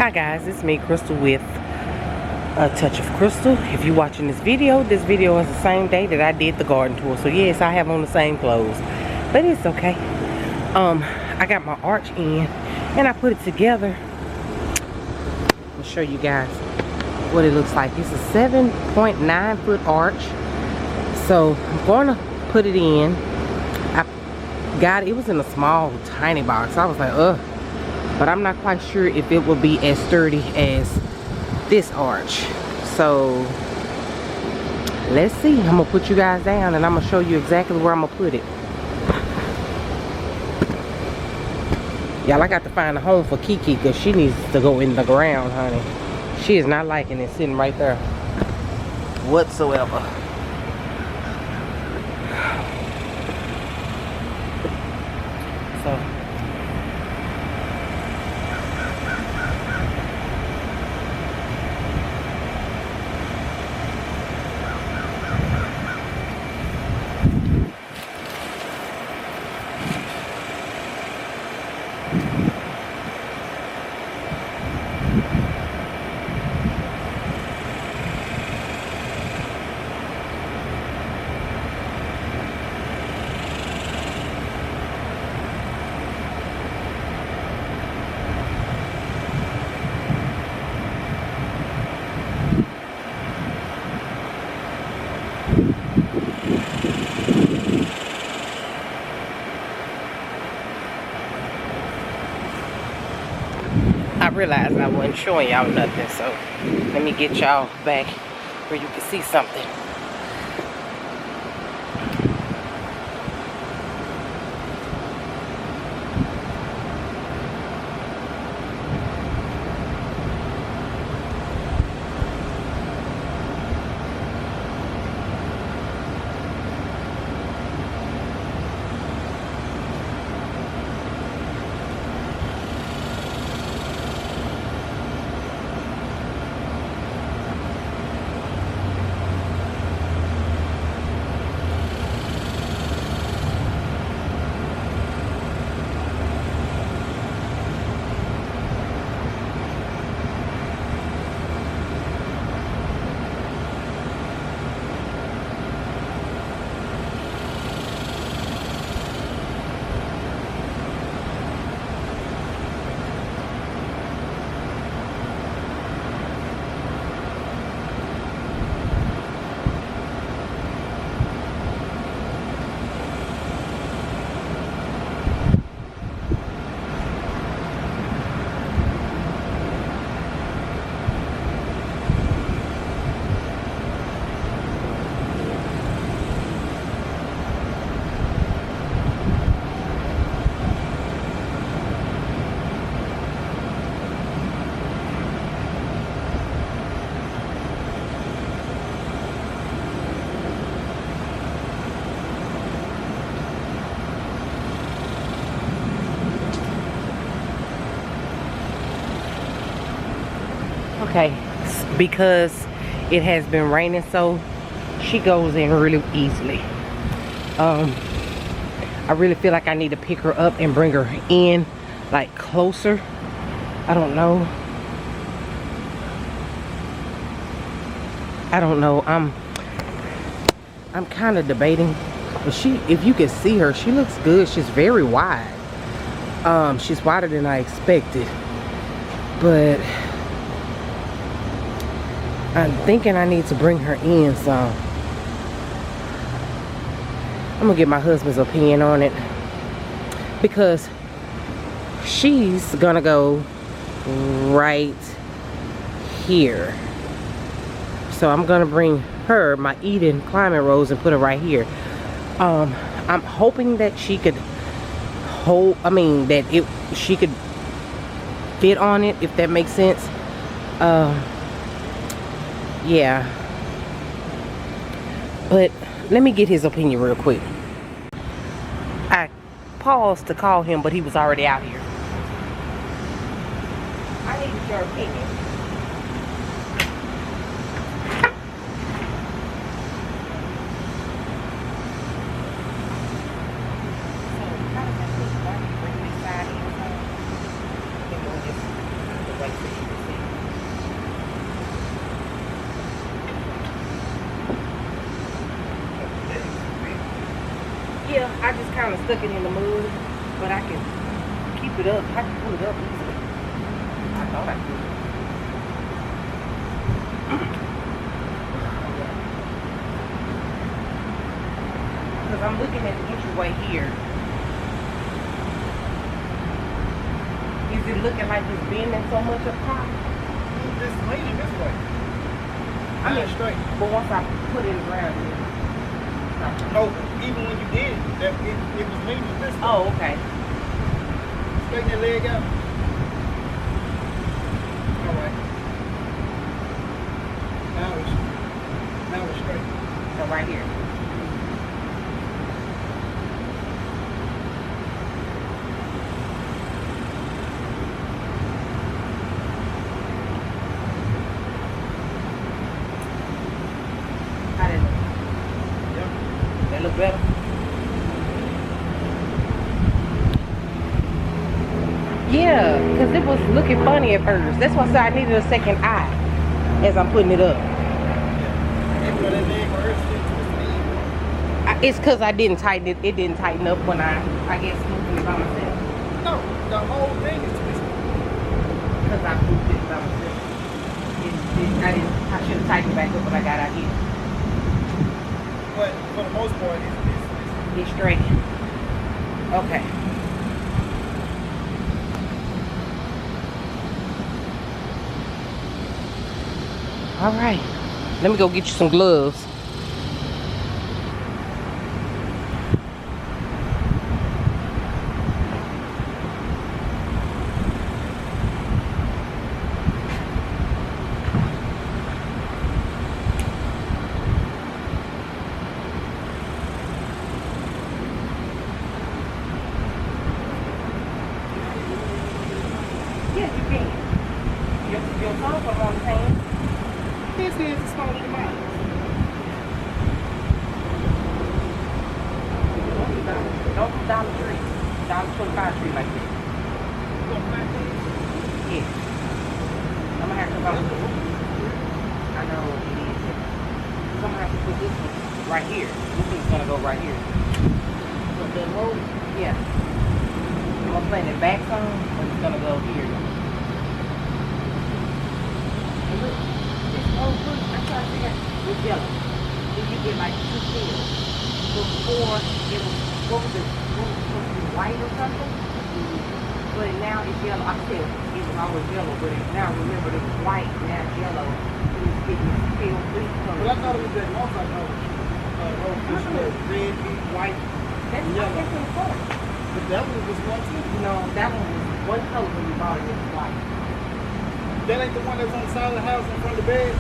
Hi guys, it's me, Crystal, with A Touch of Crystal. If you're watching this video is the same day that I did the garden tour. So yes, I have on the same clothes, but it's okay. I got my arch in and I put it together. I'll show you guys what it looks like. It's a 7.9 foot arch. So I'm gonna put it in. It was in a small, tiny box. I was like, ugh. But I'm not quite sure if it will be as sturdy as this arch. So let's see. I'm gonna put you guys down and I'm gonna show you exactly where I'm gonna put it. Y'all, I got to find a home for Kiki because she needs to go in the ground, honey. She is not liking it sitting right there whatsoever. So I realized I wasn't showing y'all nothing, so let me get y'all back where you can see something. Okay, because it has been raining, so she goes in really easily. I really feel like I need to pick her up and bring her in like closer. I don't know. I'm kind of debating, but if you can see her, she looks good. She's very wide. She's wider than I expected, but I'm thinking I need to bring her in, so I'm gonna get my husband's opinion on it, because she's gonna go right here. So I'm gonna bring her, my Eden Climate Rose, and put her right here. I'm hoping that she could she could fit on it, if that makes sense. Yeah, but let me get his opinion real quick. I paused to call him, but he was already out here. I need your opinion. So, how does that look? Bring this side in, and we'll just wait for you. Yeah, I just kind of stuck it in the mud, but I can keep it up. I can pull it up easily. I thought I could. Because I'm looking at the entryway here. Is it looking like it's bending so much up top? It's leaning this way. I mean, straight. But once I put it around here. No, even when you did it, it was leaning this way. Oh, okay. Straighten that leg out. All right. Now it's straight. So right here. How did it look? Yep. That look better? Yeah, because it was looking funny at first. That's why I said I needed a second eye as I'm putting it up. Maybe where that leg hurts, It's because I didn't tighten it. It didn't tighten up when I guess, moving it by myself. no, the whole thing is twisted. Because I moved it by myself. I should have tightened it back up when I got out here. But for the most part, It's straight. Okay. All right. Let me go get you some gloves. Yes, you can. Your phone from on the hand. his hands is smaller than mine. Don't do Dollar Tree. $1.25 tree like this. Yeah. I'm gonna have to go. I know it is. I'm gonna have to put this one right here. This one's gonna go right here. But that road, Yeah. I'm gonna plant it back some, but it's gonna go here. And look, this old fruit, I'm trying to figure out, it's yellow. If you get like 2 pills. Before it was, what was it supposed to be, white or something? But now it's yellow. I said it was always yellow, but now remember it was white, now it's yellow. It's getting pale free but color. I thought it was that multi-color road, this was red, white, That's yellow. that's in color. But that one was one too. No, that one was one color when we bought it. It was white. That ain't the one that was on the side of the house in front of the bed.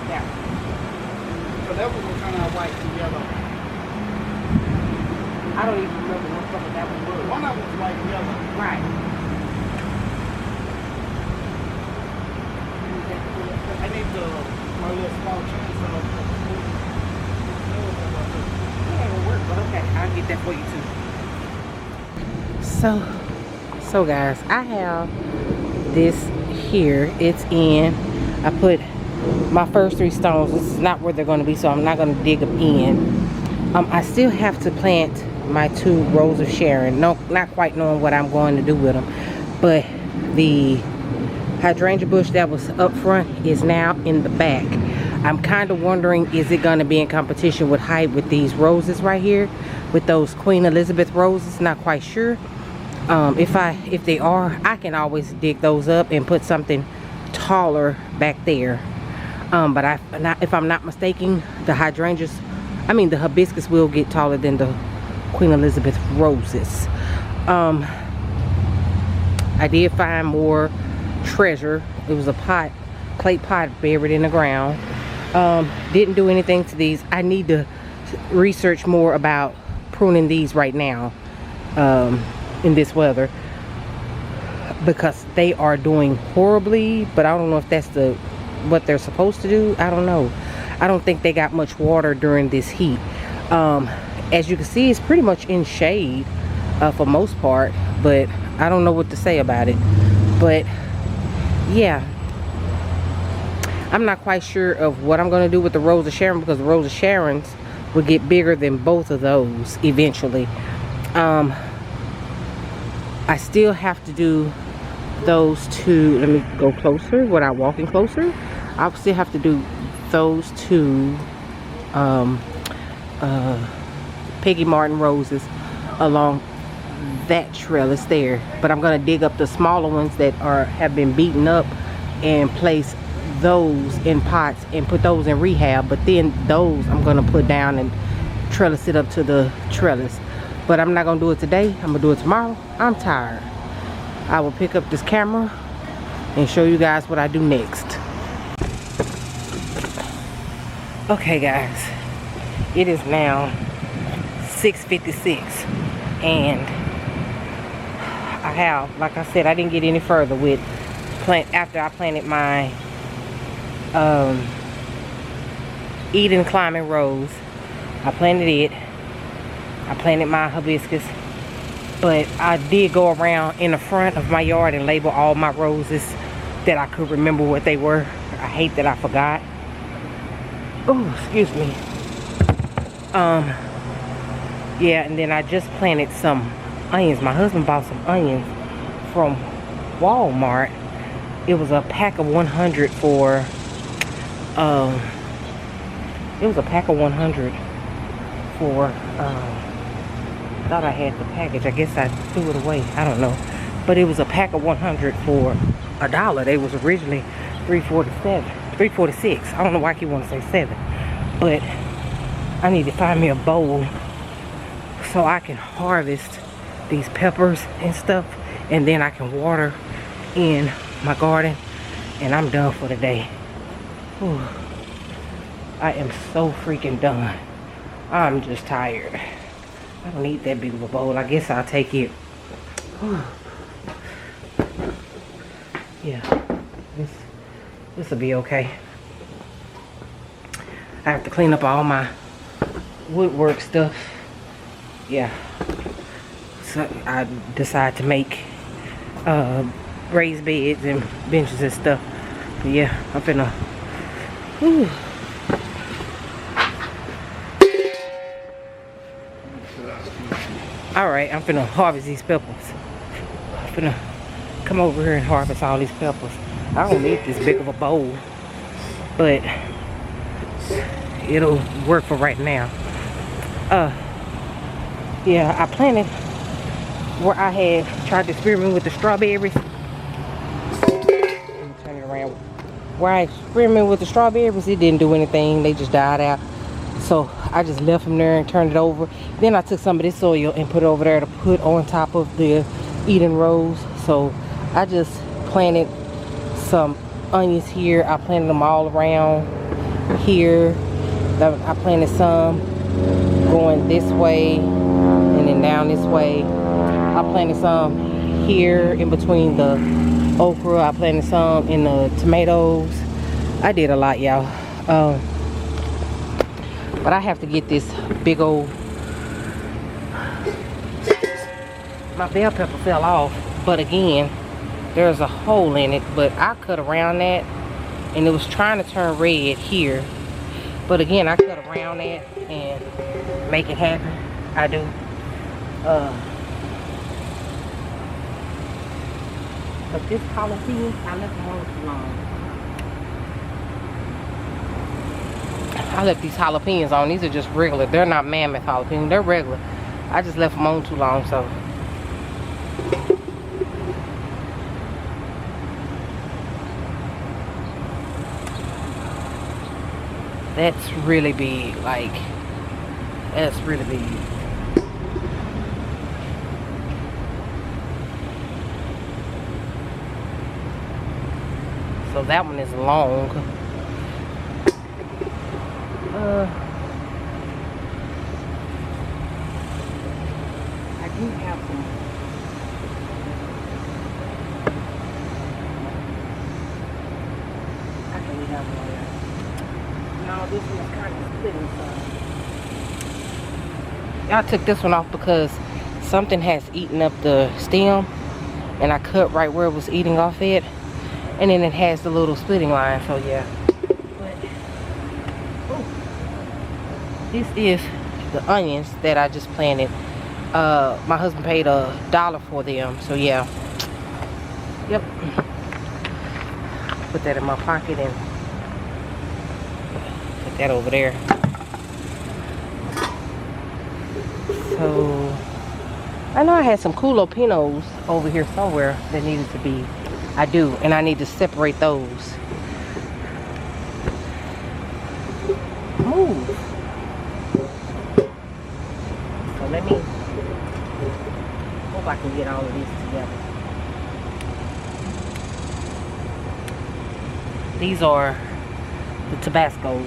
Yeah. So that one was kind of white and yellow. I don't even remember what color that one was. One of them was white and yellow. Right. I need my little small chainsaw. It ain't gonna work, but okay, I'll get that for you too. So guys, I have this here. It's in. I put my first 3 stones. This is not where they're going to be, so I'm not going to dig them in. I still have to plant my 2 rows of Sharon. No, not quite knowing what I'm going to do with them, but the hydrangea bush that was up front is now in the back. I'm kind of wondering, is it going to be in competition with height with these roses right here, with those Queen Elizabeth roses? Not quite sure. If they are, I can always dig those up and put something taller back there. But if I'm not mistaken, the hydrangeas, the hibiscus will get taller than the Queen Elizabeth roses. I did find more treasure. It was a pot, clay pot buried in the ground. Didn't do anything to these. I need to research more about pruning these right now in this weather, because they are doing horribly, but I don't know if that's what they're supposed to do. I don't know. I don't think they got much water during this heat. As you can see, it's pretty much in shade for most part, but I don't know what to say about it. But yeah, I'm not quite sure of what I'm going to do with the Rose of Sharon, because the Rose of Sharons will get bigger than both of those eventually. I still have to do those two. Let me go closer without walking closer. I still have to do those two Peggy Martin roses along that trellis there, but I'm gonna dig up the smaller ones that have been beaten up and place those in pots and put those in rehab. But then those I'm gonna put down and trellis it up to the trellis. But I'm not gonna do it today. I'm gonna do it tomorrow. I'm tired. I will pick up this camera and show you guys what I do next. Okay guys, it is now 6:56 and I have, like I said, I didn't get any further with after I planted my Eden Climbing Rose. I planted it. I planted my hibiscus, but I did go around in the front of my yard and label all my roses that I could remember what they were. I hate that I forgot. Oh, excuse me. Yeah, and then I just planted some onions. My husband bought some onions from Walmart. It was a pack of 100 for it was a pack of 100 for thought I had the package. I guess I threw it away. I don't know. But it was a pack of 100 for $1. They was originally $3.46. I don't know why I keep wanting to say 7. But I need to find me a bowl so I can harvest these peppers and stuff, and then I can water in my garden, and I'm done for the day. Whew. I am so freaking done. I'm just tired. I don't need that big of a bowl. I guess I'll take it. Whew. Yeah, this will be okay. I have to clean up all my woodwork stuff. Yeah, so I decided to make raised beds and benches and stuff. But yeah, I'm finna whew. Alright, I'm finna harvest these peppers. I'm finna come over here and harvest all these peppers. I don't need this big of a bowl, but it'll work for right now. Yeah, I planted where I had tried to experiment with the strawberries. Let me turn it around. Where I experimented with the strawberries, it didn't do anything. They just died out. So I just left them there and turned it over. Then I took some of this soil and put it over there to put on top of the Eden Rose. So I just planted some onions here. I planted them all around here. I planted some going this way and then down this way. I planted some here in between the okra. I planted some in the tomatoes. I did a lot, y'all. But I have to get this big old, my bell pepper fell off, but again, there's a hole in it, but I cut around that and it was trying to turn red here. But again, I cut around that and make it happen. I do. But this jalapeno, I left them on too long. I left these jalapenos on. These are just regular. They're not mammoth jalapenos. They're regular. I just left them on too long, so. That's really big. Like, that's really big. So that one is long. I do have some. Actually, have one there. No, this one is kind of split inside. I took this one off because something has eaten up the stem, and I cut right where it was eating off it, and then it has the little splitting line. So yeah. This is the onions that I just planted. My husband paid $1 for them, so yeah. Yep. Put that in my pocket and put that over there. So I know I had some jalapenos over here somewhere that needed to be. I do, and I need to separate those. Move. So let me hope I can get all of these together. These are the Tabascos.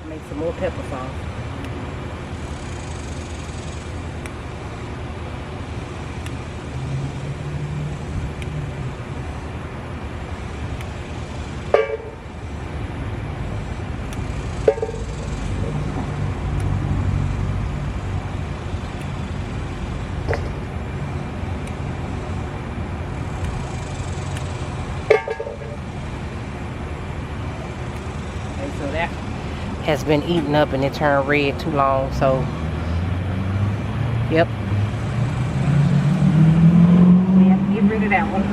Make some more pepper sauce. So that has been eaten up and it turned red too long, so yep, we have to get rid of that one.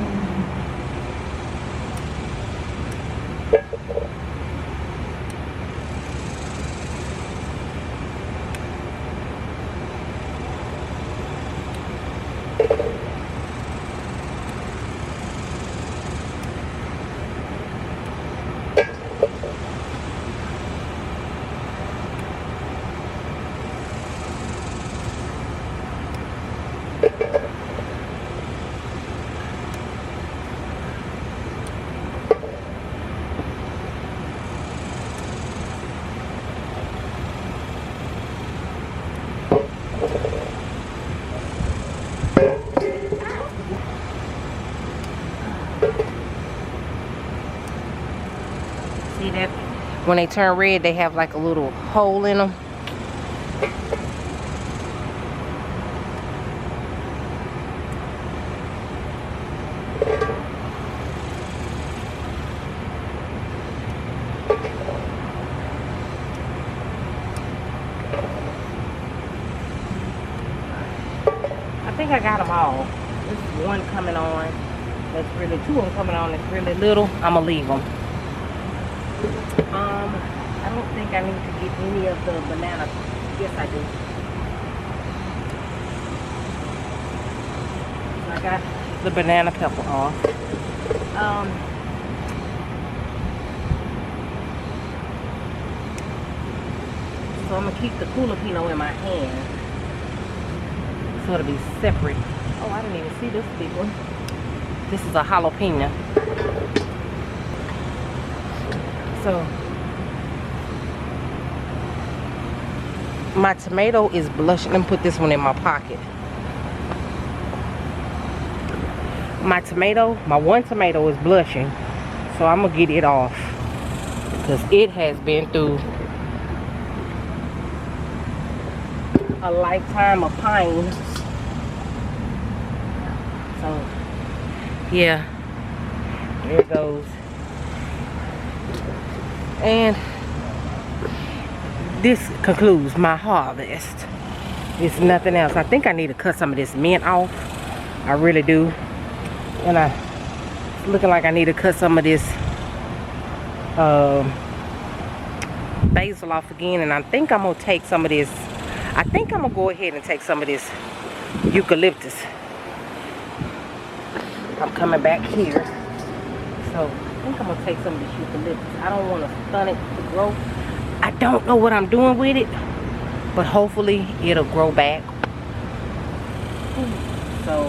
See that? When they turn red, they have like a little hole in them. I think I got them all. There's one coming on. That's really, two of them coming on. That's really little. I'm gonna leave them. I don't think I need to get any of the banana. Yes, I do. So I got the banana pepper off. So I'm gonna keep the jalapeno in my hand, so it'll be separate. Oh, I didn't even see this big one. This is a jalapeno. So my tomato is blushing. Let me put this one in my pocket. My one tomato is blushing, so I'm gonna get it off because it has been through a lifetime of pain. So yeah, there it goes. And this concludes my harvest. It's nothing else. I think I need to cut some of this mint off. I really do. And it's looking like I need to cut some of this basil off again. And I think I'm gonna take some of this. I think I'm gonna go ahead and take some of this eucalyptus. I'm coming back here. So I think I'm gonna take some of this eucalyptus. I don't want to stun it to grow. I don't know what I'm doing with it, but hopefully it'll grow back. So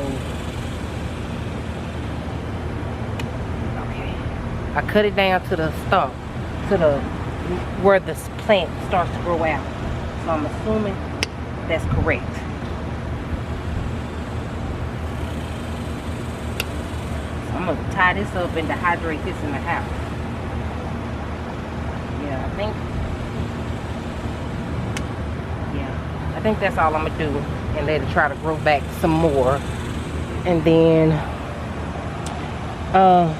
okay, I cut it down to the stump, to the where the plant starts to grow out. So I'm assuming that's correct. So I'm gonna tie this up and dehydrate this in the house. Yeah, I think that's all I'm gonna do, and let it try to grow back some more. And then I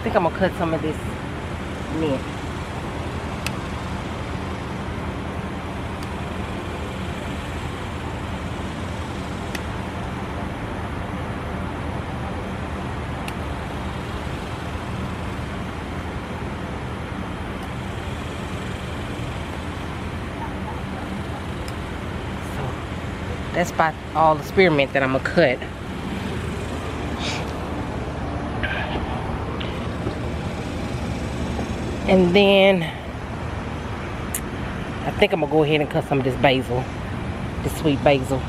think I'm gonna cut some of this mint. That's about all the spearmint that I'm gonna cut. And then I think I'm gonna go ahead and cut some of this basil, this sweet basil,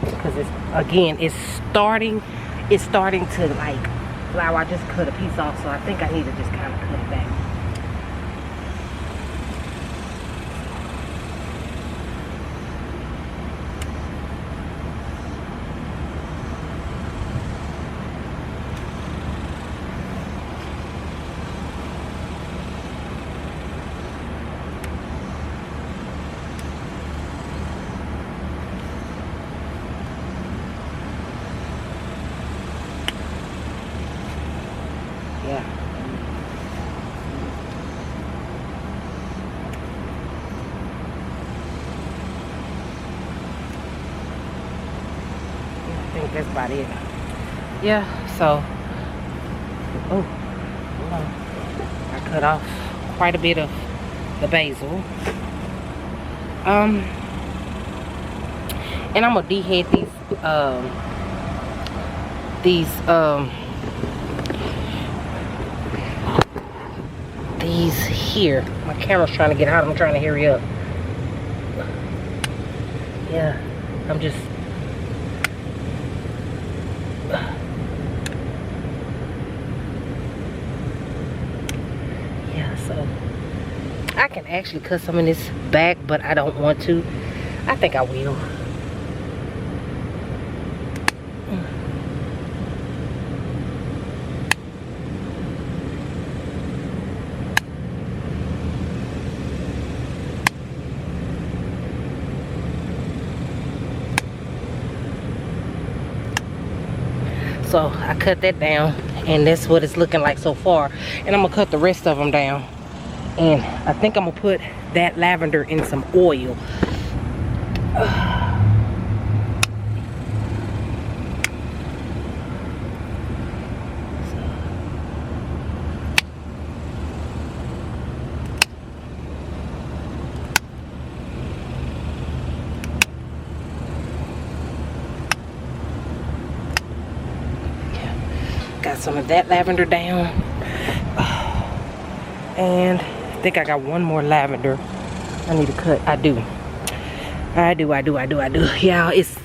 because it's starting to like flower. I just cut a piece off, so I think I need to just kind of cut it back. Yeah. I think that's about it. Yeah, so oh, hold on. I cut off quite a bit of the basil. And I'm gonna dehead these here. My camera's trying to get hot. I'm trying to hurry up. Yeah, I'm just yeah, so I can actually cut some of this back, but I don't want to. I think I will. So I cut that down, and that's what it's looking like so far. And I'm gonna cut the rest of them down, and I think I'm gonna put that lavender in some oil. Got some of that lavender down, and I think I got one more lavender I need to cut. I do. Yeah, it's,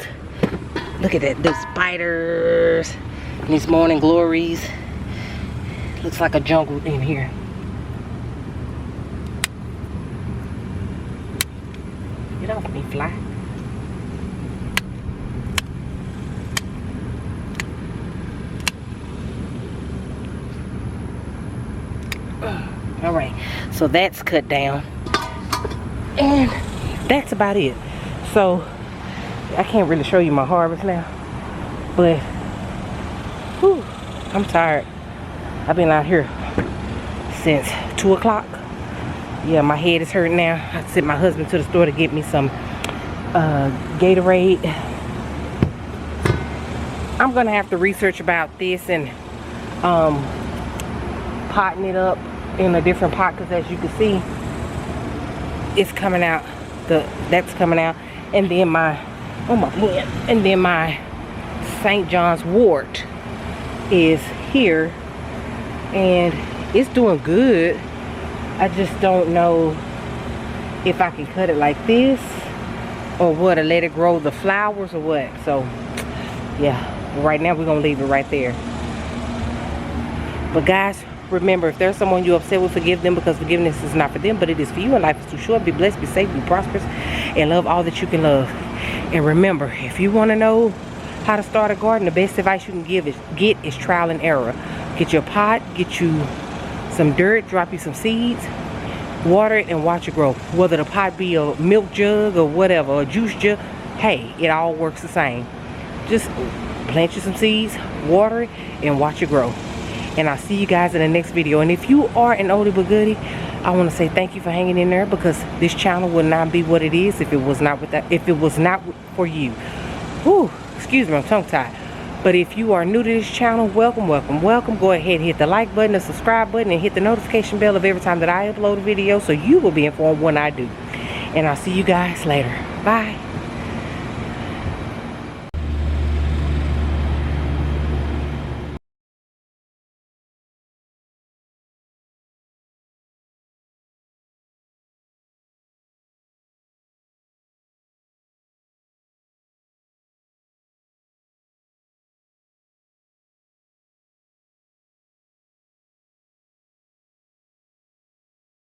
look at that, those spiders and these morning glories. Looks like a jungle in here. Get off me, fly. All right, so that's cut down, and that's about it. So I can't really show you my harvest now, but whew, I'm tired. I've been out here since 2 o'clock. Yeah, my head is hurting now. I sent my husband to the store to get me some Gatorade. I'm gonna have to research about this and potting it up in a different pot, because as you can see, it's coming out. That's coming out, and then my St. John's wort is here, and it's doing good. I just don't know if I can cut it like this or what, or let it grow the flowers or what. So yeah, right now we're gonna leave it right there. But guys, remember, if there's someone you're upset with, forgive them, because forgiveness is not for them, but it is for you, and life is too short. Be blessed, be safe, be prosperous, and love all that you can love. And remember, if you want to know how to start a garden, the best advice you can get is trial and error. Get your pot, get you some dirt, drop you some seeds, water it, and watch it grow. Whether the pot be a milk jug or whatever, a juice jug, hey, it all works the same. Just plant you some seeds, water it, and watch it grow. And I'll see you guys in the next video. And if you are an oldie but goodie, I want to say thank you for hanging in there, because this channel would not be what it is if it was not for you. Whew, excuse me, I'm tongue tied. But if you are new to this channel, welcome, welcome, welcome. Go ahead and hit the like button, the subscribe button, and hit the notification bell of every time that I upload a video, so you will be informed when I do. And I'll see you guys later. Bye.